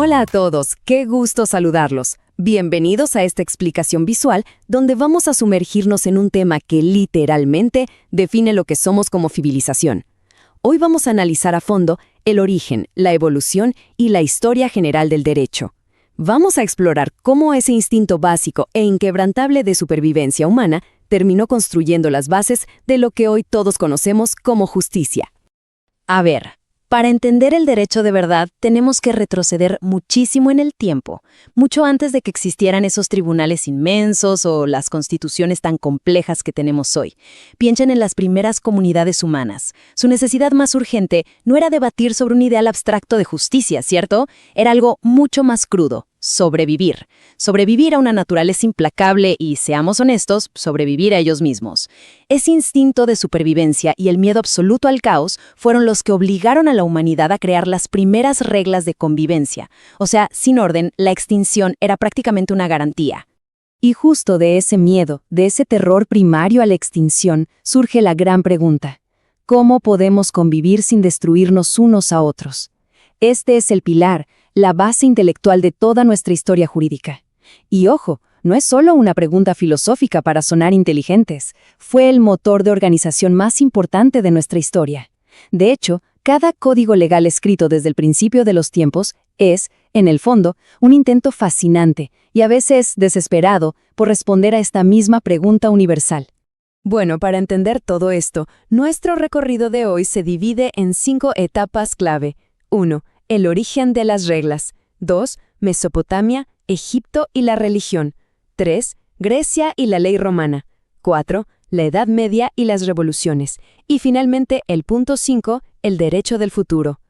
Hola a todos, qué gusto saludarlos. Bienvenidos a esta explicación visual donde vamos a sumergirnos en un tema que literalmente define lo que somos como civilización. Hoy vamos a analizar a fondo el origen, la evolución y la historia general del derecho. Vamos a explorar cómo ese instinto básico e inquebrantable de supervivencia humana terminó construyendo las bases de lo que hoy todos conocemos como justicia. A ver, para entender el derecho de verdad, tenemos que retroceder muchísimo en el tiempo, mucho antes de que existieran esos tribunales inmensos o las constituciones tan complejas que tenemos hoy. Piensen en las primeras comunidades humanas. Su necesidad más urgente no era debatir sobre un ideal abstracto de justicia, ¿cierto? Era algo mucho más crudo. Sobrevivir. Sobrevivir a una naturaleza implacable y, seamos honestos, sobrevivir a ellos mismos. Ese instinto de supervivencia y el miedo absoluto al caos fueron los que obligaron a la humanidad a crear las primeras reglas de convivencia. O sea, sin orden, la extinción era prácticamente una garantía. Y justo de ese miedo, de ese terror primario a la extinción, surge la gran pregunta: ¿cómo podemos convivir sin destruirnos unos a otros? Este es el pilar, la base intelectual de toda nuestra historia jurídica. Y ojo, no es solo una pregunta filosófica para sonar inteligentes, fue el motor de organización más importante de nuestra historia. De hecho, cada código legal escrito desde el principio de los tiempos es, en el fondo, un intento fascinante y a veces desesperado por responder a esta misma pregunta universal. Bueno, para entender todo esto, nuestro recorrido de hoy se divide en 5 etapas clave. 1. El origen de las reglas. 2. Mesopotamia, Egipto y la religión. 3. Grecia y la ley romana. 4. La Edad Media y las revoluciones. Y finalmente, el punto 5, el derecho del futuro.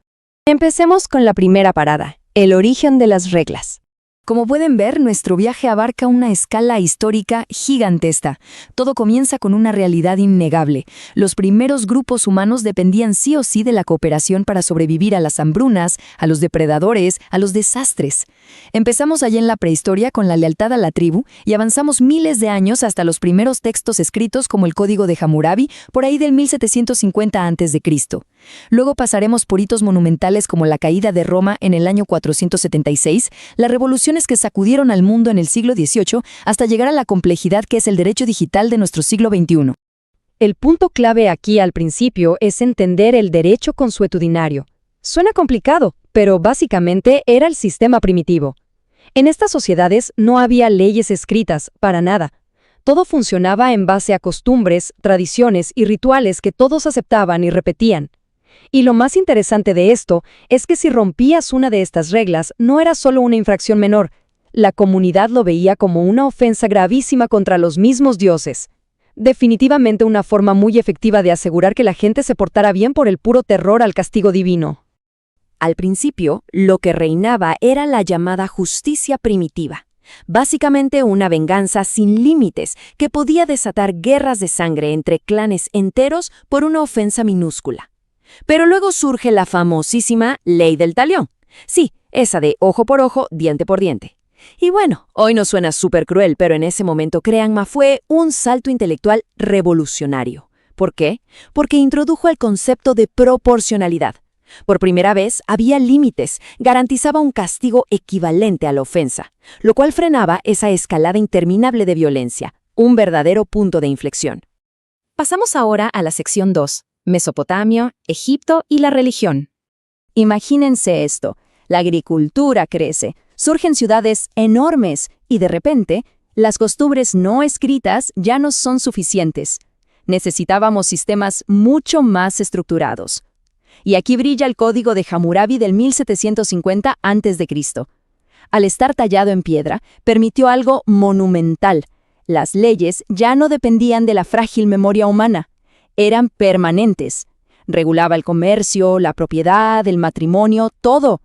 Empecemos con la primera parada, el origen de las reglas. Como pueden ver, nuestro viaje abarca una escala histórica gigantesca. Todo comienza con una realidad innegable. Los primeros grupos humanos dependían sí o sí de la cooperación para sobrevivir a las hambrunas, a los depredadores, a los desastres. Empezamos allá en la prehistoria con la lealtad a la tribu y avanzamos miles de años hasta los primeros textos escritos como el Código de Hammurabi, por ahí del 1750 a.C. Luego pasaremos por hitos monumentales como la caída de Roma en el año 476, las revoluciones que sacudieron al mundo en el siglo XVIII, hasta llegar a la complejidad que es el derecho digital de nuestro siglo XXI. El punto clave aquí al principio es entender el derecho consuetudinario. Suena complicado, pero básicamente era el sistema primitivo. En estas sociedades no había leyes escritas, para nada. Todo funcionaba en base a costumbres, tradiciones y rituales que todos aceptaban y repetían. Y lo más interesante de esto es que si rompías una de estas reglas, no era solo una infracción menor. La comunidad lo veía como una ofensa gravísima contra los mismos dioses. Definitivamente una forma muy efectiva de asegurar que la gente se portara bien por el puro terror al castigo divino. Al principio, lo que reinaba era la llamada justicia primitiva. Básicamente una venganza sin límites que podía desatar guerras de sangre entre clanes enteros por una ofensa minúscula. Pero luego surge la famosísima ley del talión. Sí, esa de ojo por ojo, diente por diente. Y bueno, hoy nos suena súper cruel, pero en ese momento, créanme, fue un salto intelectual revolucionario. ¿Por qué? Porque introdujo el concepto de proporcionalidad. Por primera vez había límites, garantizaba un castigo equivalente a la ofensa, lo cual frenaba esa escalada interminable de violencia, un verdadero punto de inflexión. Pasamos ahora a la sección 2, Mesopotamia, Egipto y la religión. Imagínense esto, la agricultura crece, surgen ciudades enormes y de repente, las costumbres no escritas ya no son suficientes. Necesitábamos sistemas mucho más estructurados. Y aquí brilla el Código de Hammurabi del 1750 a.C. Al estar tallado en piedra, permitió algo monumental. Las leyes ya no dependían de la frágil memoria humana. Eran permanentes. Regulaba el comercio, la propiedad, el matrimonio, todo.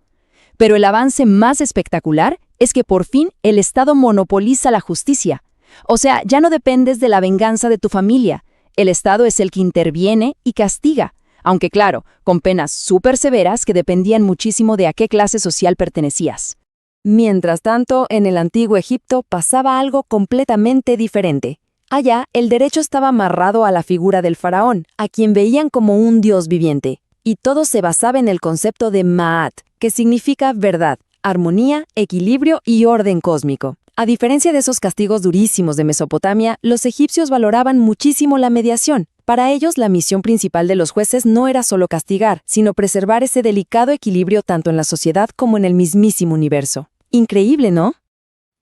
Pero el avance más espectacular es que por fin el Estado monopoliza la justicia. O sea, ya no dependes de la venganza de tu familia. El Estado es el que interviene y castiga. Aunque claro, con penas súper severas que dependían muchísimo de a qué clase social pertenecías. Mientras tanto, en el antiguo Egipto pasaba algo completamente diferente. Allá, el derecho estaba amarrado a la figura del faraón, a quien veían como un dios viviente, y todo se basaba en el concepto de Ma'at, que significa verdad, armonía, equilibrio y orden cósmico. A diferencia de esos castigos durísimos de Mesopotamia, los egipcios valoraban muchísimo la mediación. Para ellos, la misión principal de los jueces no era solo castigar, sino preservar ese delicado equilibrio tanto en la sociedad como en el mismísimo universo. Increíble, ¿no?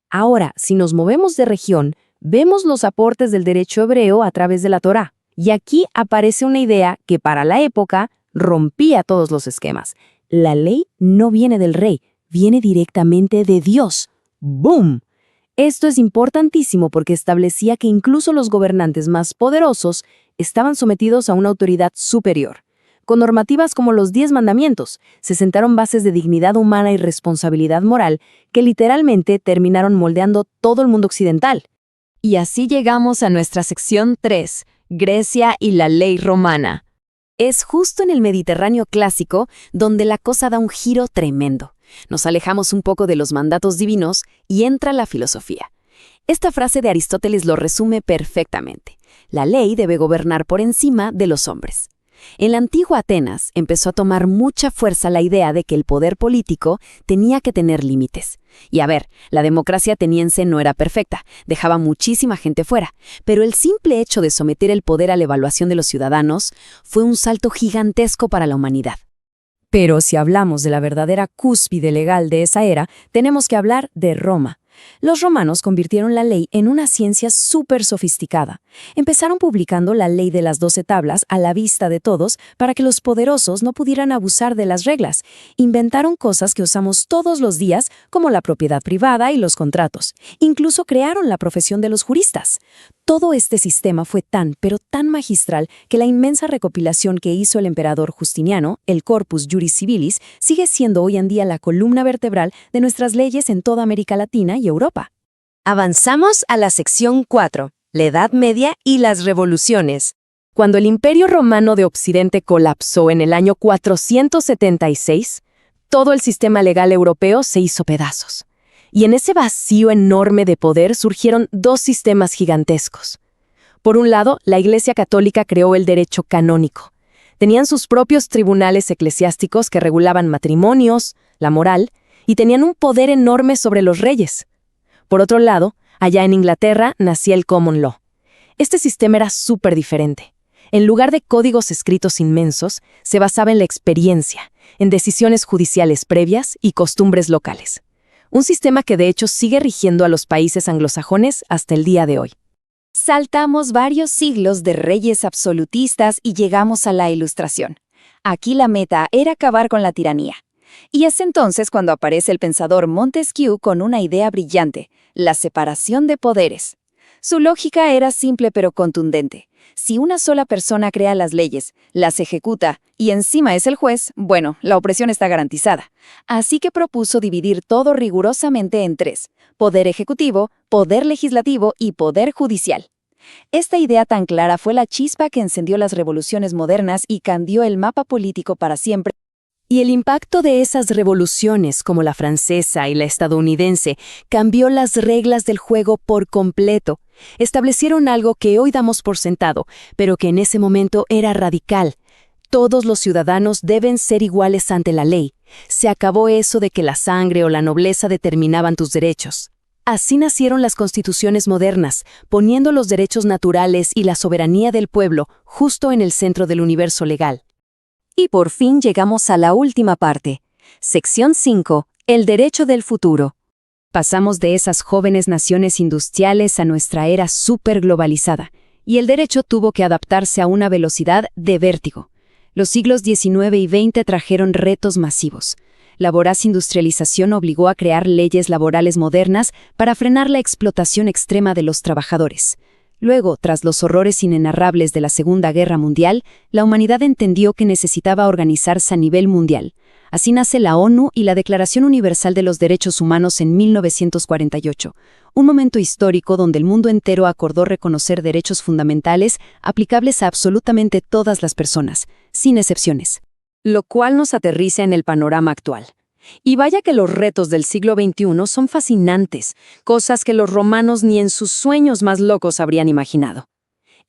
Ahora, si nos movemos de región, vemos los aportes del derecho hebreo a través de la Torá. Y aquí aparece una idea que para la época rompía todos los esquemas. La ley no viene del rey, viene directamente de Dios. ¡Boom! Esto es importantísimo porque establecía que incluso los gobernantes más poderosos estaban sometidos a una autoridad superior. Con normativas como los 10 mandamientos, se sentaron bases de dignidad humana y responsabilidad moral que literalmente terminaron moldeando todo el mundo occidental. Y así llegamos a nuestra sección 3, Grecia y la ley romana. Es justo en el Mediterráneo clásico donde la cosa da un giro tremendo. Nos alejamos un poco de los mandatos divinos y entra la filosofía. Esta frase de Aristóteles lo resume perfectamente. La ley debe gobernar por encima de los hombres. En la antigua Atenas empezó a tomar mucha fuerza la idea de que el poder político tenía que tener límites. Y a ver, la democracia ateniense no era perfecta, dejaba muchísima gente fuera, pero el simple hecho de someter el poder a la evaluación de los ciudadanos fue un salto gigantesco para la humanidad. Pero si hablamos de la verdadera cúspide legal de esa era, tenemos que hablar de Roma. Los romanos convirtieron la ley en una ciencia súper sofisticada. Empezaron publicando la ley de las 12 tablas a la vista de todos para que los poderosos no pudieran abusar de las reglas. Inventaron cosas que usamos todos los días, como la propiedad privada y los contratos. Incluso crearon la profesión de los juristas. Todo este sistema fue tan, pero tan magistral que la inmensa recopilación que hizo el emperador Justiniano, el Corpus Juris Civilis, sigue siendo hoy en día la columna vertebral de nuestras leyes en toda América Latina y Europa. Avanzamos a la sección 4, la Edad Media y las revoluciones. Cuando el Imperio Romano de Occidente colapsó en el año 476, todo el sistema legal europeo se hizo pedazos. Y en ese vacío enorme de poder surgieron dos sistemas gigantescos. Por un lado, la Iglesia Católica creó el derecho canónico. Tenían sus propios tribunales eclesiásticos que regulaban matrimonios, la moral, y tenían un poder enorme sobre los reyes. Por otro lado, allá en Inglaterra nacía el Common Law. Este sistema era súper diferente. En lugar de códigos escritos inmensos, se basaba en la experiencia, en decisiones judiciales previas y costumbres locales. Un sistema que de hecho sigue rigiendo a los países anglosajones hasta el día de hoy. Saltamos varios siglos de reyes absolutistas y llegamos a la Ilustración. Aquí la meta era acabar con la tiranía. Y es entonces cuando aparece el pensador Montesquieu con una idea brillante, la separación de poderes. Su lógica era simple pero contundente. Si una sola persona crea las leyes, las ejecuta y encima es el juez, bueno, la opresión está garantizada. Así que propuso dividir todo rigurosamente en 3: poder ejecutivo, poder legislativo y poder judicial. Esta idea tan clara fue la chispa que encendió las revoluciones modernas y cambió el mapa político para siempre. Y el impacto de esas revoluciones, como la francesa y la estadounidense, cambió las reglas del juego por completo. Establecieron algo que hoy damos por sentado, pero que en ese momento era radical. Todos los ciudadanos deben ser iguales ante la ley. Se acabó eso de que la sangre o la nobleza determinaban tus derechos. Así nacieron las constituciones modernas, poniendo los derechos naturales y la soberanía del pueblo justo en el centro del universo legal. Y por fin llegamos a la última parte. Sección 5. El derecho del futuro. Pasamos de esas jóvenes naciones industriales a nuestra era superglobalizada, y el derecho tuvo que adaptarse a una velocidad de vértigo. Los siglos XIX y XX trajeron retos masivos. La voraz industrialización obligó a crear leyes laborales modernas para frenar la explotación extrema de los trabajadores. Luego, tras los horrores inenarrables de la Segunda Guerra Mundial, la humanidad entendió que necesitaba organizarse a nivel mundial. Así nace la ONU y la Declaración Universal de los Derechos Humanos en 1948, un momento histórico donde el mundo entero acordó reconocer derechos fundamentales aplicables a absolutamente todas las personas, sin excepciones. Lo cual nos aterriza en el panorama actual. Y vaya que los retos del siglo XXI son fascinantes, cosas que los romanos ni en sus sueños más locos habrían imaginado.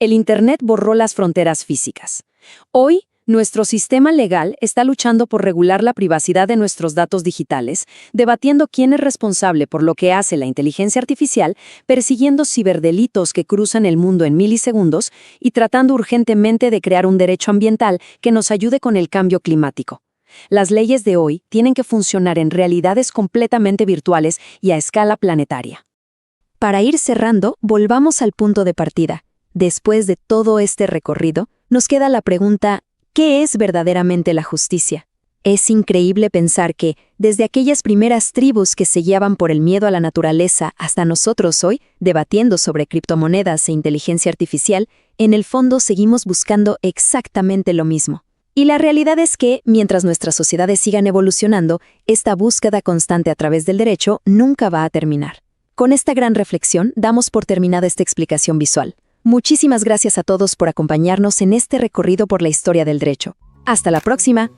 El Internet borró las fronteras físicas. Hoy Nuestro sistema legal está luchando por regular la privacidad de nuestros datos digitales, debatiendo quién es responsable por lo que hace la inteligencia artificial, persiguiendo ciberdelitos que cruzan el mundo en milisegundos y tratando urgentemente de crear un derecho ambiental que nos ayude con el cambio climático. Las leyes de hoy tienen que funcionar en realidades completamente virtuales y a escala planetaria. Para ir cerrando, volvamos al punto de partida. Después de todo este recorrido, nos queda la pregunta: ¿qué es verdaderamente la justicia? Es increíble pensar que, desde aquellas primeras tribus que se guiaban por el miedo a la naturaleza hasta nosotros hoy, debatiendo sobre criptomonedas e inteligencia artificial, en el fondo seguimos buscando exactamente lo mismo. Y la realidad es que, mientras nuestras sociedades sigan evolucionando, esta búsqueda constante a través del derecho nunca va a terminar. Con esta gran reflexión, damos por terminada esta explicación visual. Muchísimas gracias a todos por acompañarnos en este recorrido por la historia del derecho. ¡Hasta la próxima!